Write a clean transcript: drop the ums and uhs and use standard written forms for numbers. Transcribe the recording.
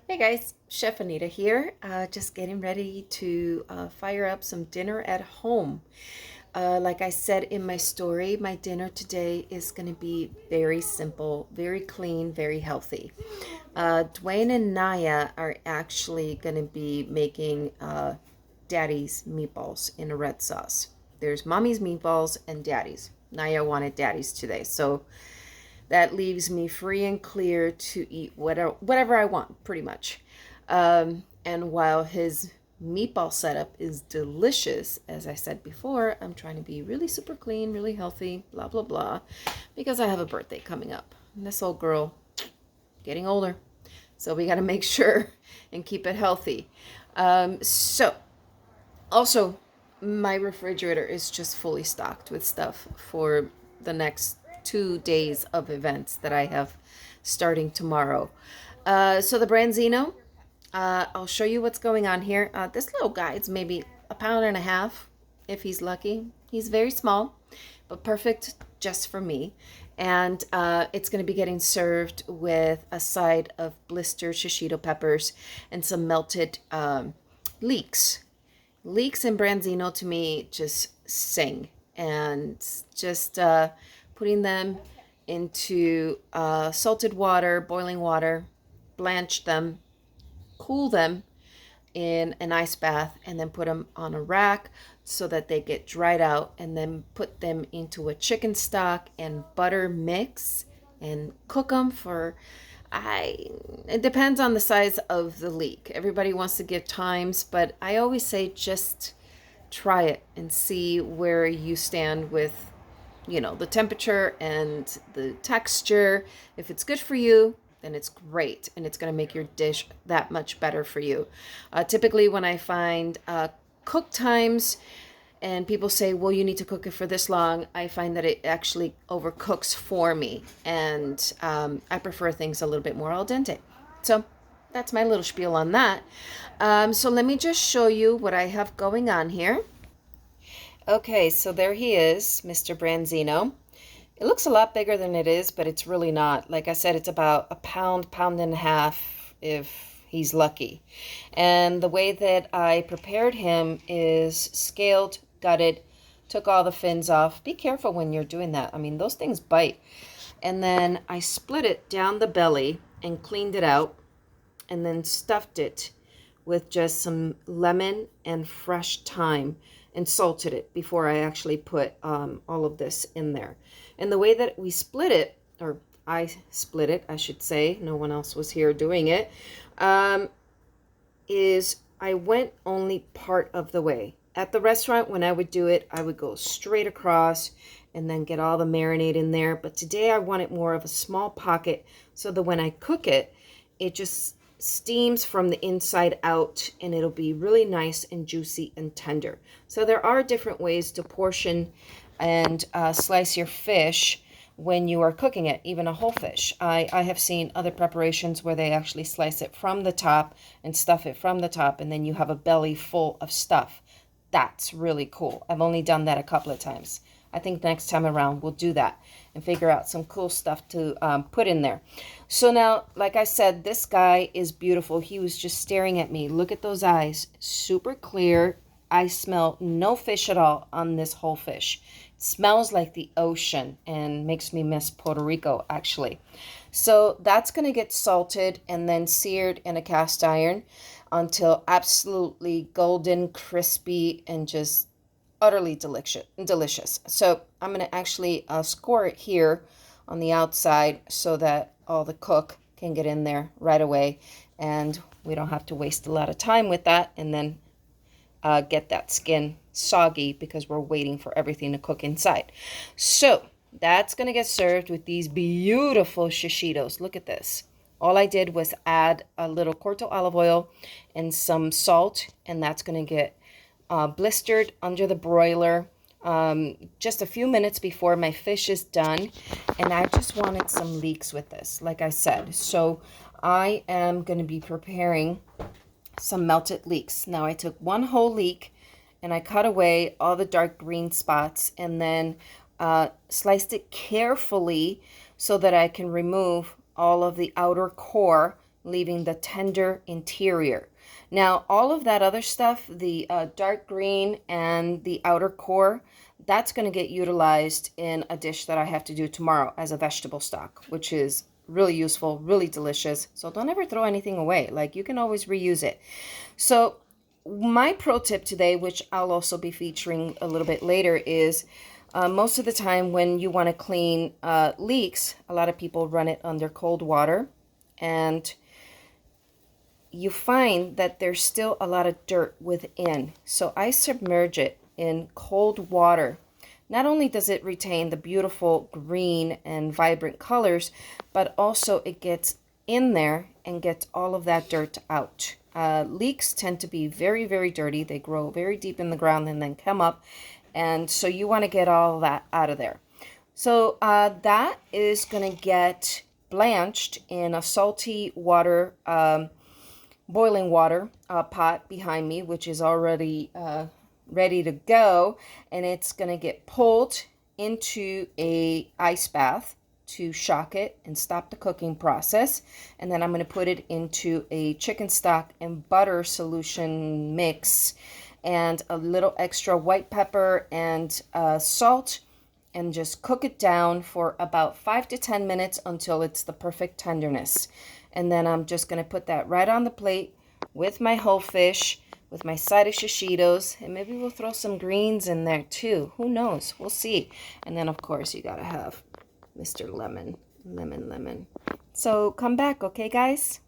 Hey guys, Chef Anita here. Just getting ready to fire up some dinner at home. Like I said in my story, my dinner today is going to be very simple, very clean, very healthy. Dwayne and Naya are actually going to be making daddy's meatballs in a red sauce. There's mommy's meatballs and daddy's. Naya wanted daddy's today, so that leaves me free and clear to eat whatever I want, pretty much. And while his meatball setup is delicious, as I said before, I'm trying to be really super clean, really healthy, blah, blah, blah, because I have a birthday coming up. And this old girl getting older. So we got to make sure and keep it healthy. So also, my refrigerator is just fully stocked with stuff for the next 2 days of events that I have starting tomorrow. So the Branzino, I'll show you what's going on here. This little guy is maybe a pound and a half, if he's lucky. He's very small, but perfect just for me. And it's going to be getting served with a side of blistered shishito peppers and some melted leeks. Leeks and Branzino to me just sing, and just putting them into salted water, boiling water, blanch them, cool them in an ice bath, and then put them on a rack so that they get dried out, and then put them into a chicken stock and butter mix and cook them for it depends on the size of the leek. Everybody wants to give times, but I always say just try it and see where you stand with, the temperature and the texture. If it's good for you, then it's great, and it's going to make your dish that much better for you. Typically, when I find cook times and people say, well, you need to cook it for this long, I find that it actually overcooks for me. And I prefer things a little bit more al dente. So that's my little spiel on that. So let me just show you what I have going on here. Okay, so there he is, Mr. Branzino. It looks a lot bigger than it is, but it's really not. Like I said, it's about a pound, pound and a half if he's lucky. And the way that I prepared him is scaled, gutted, took all the fins off. Be careful when you're doing that. I mean, those things bite. And then I split it down the belly and cleaned it out, and then stuffed it with just some lemon and fresh thyme, and salted it before I actually put all of this in there. And the way that we split it, or I split it, I should say, no one else was here doing it, is I went only part of the way. At the restaurant, when I would do it, I would go straight across and then get all the marinade in there. But today I want it more of a small pocket so that when I cook it, it just steams from the inside out, and it'll be really nice and juicy and tender. So there are different ways to portion and slice your fish when you are cooking it, even a whole fish. I have seen other preparations where they actually slice it from the top and stuff it from the top, and then you have a belly full of stuff. That's really cool. I've only done that a couple of times. I think next time around we'll do that and figure out some cool stuff to put in there. So now, like I said, this guy is beautiful. He was just staring at me. Look at those eyes. Super clear. I smell no fish at all on this whole fish. It smells like the ocean and makes me miss Puerto Rico, actually. So that's going to get salted and then seared in a cast iron until absolutely golden, crispy, and just utterly delicious. So I'm going to actually score it here on the outside so that all the cook can get in there right away, and we don't have to waste a lot of time with that and then get that skin soggy because we're waiting for everything to cook inside. So that's going to get served with these beautiful shishitos. Look at this. All I did was add a little corto olive oil and some salt, and that's going to get blistered under the broiler just a few minutes before my fish is done. And I just wanted some leeks with this, like I said. So I am going to be preparing some melted leeks. Now I took one whole leek and I cut away all the dark green spots, and then sliced it carefully so that I can remove all of the outer core leaving the tender interior. Now, all of that other stuff, the dark green and the outer core, that's going to get utilized in a dish that I have to do tomorrow as a vegetable stock, which is really useful, really delicious. So don't ever throw anything away. Like, you can always reuse it. So my pro tip today, which I'll also be featuring a little bit later, is most of the time when you want to clean leeks, a lot of people run it under cold water, and you find that there's still a lot of dirt within. So I submerge it in cold water. Not only does it retain the beautiful green and vibrant colors, but also it gets in there and gets all of that dirt out. Leeks tend to be very, very dirty. They grow very deep in the ground and then come up. And so you want to get all that out of there. So that is going to get blanched in a salty water, boiling water pot behind me, which is already ready to go. And it's going to get pulled into a ice bath to shock it and stop the cooking process. And then I'm going to put it into a chicken stock and butter solution mix and a little extra white pepper and salt, and just cook it down for about 5 to 10 minutes until it's the perfect tenderness. And then I'm just going to put that right on the plate with my whole fish, with my side of Shishitos, and maybe we'll throw some greens in there too. Who knows? We'll see. And then, of course, you got to have Mr. Lemon. Lemon. So come back, okay, guys?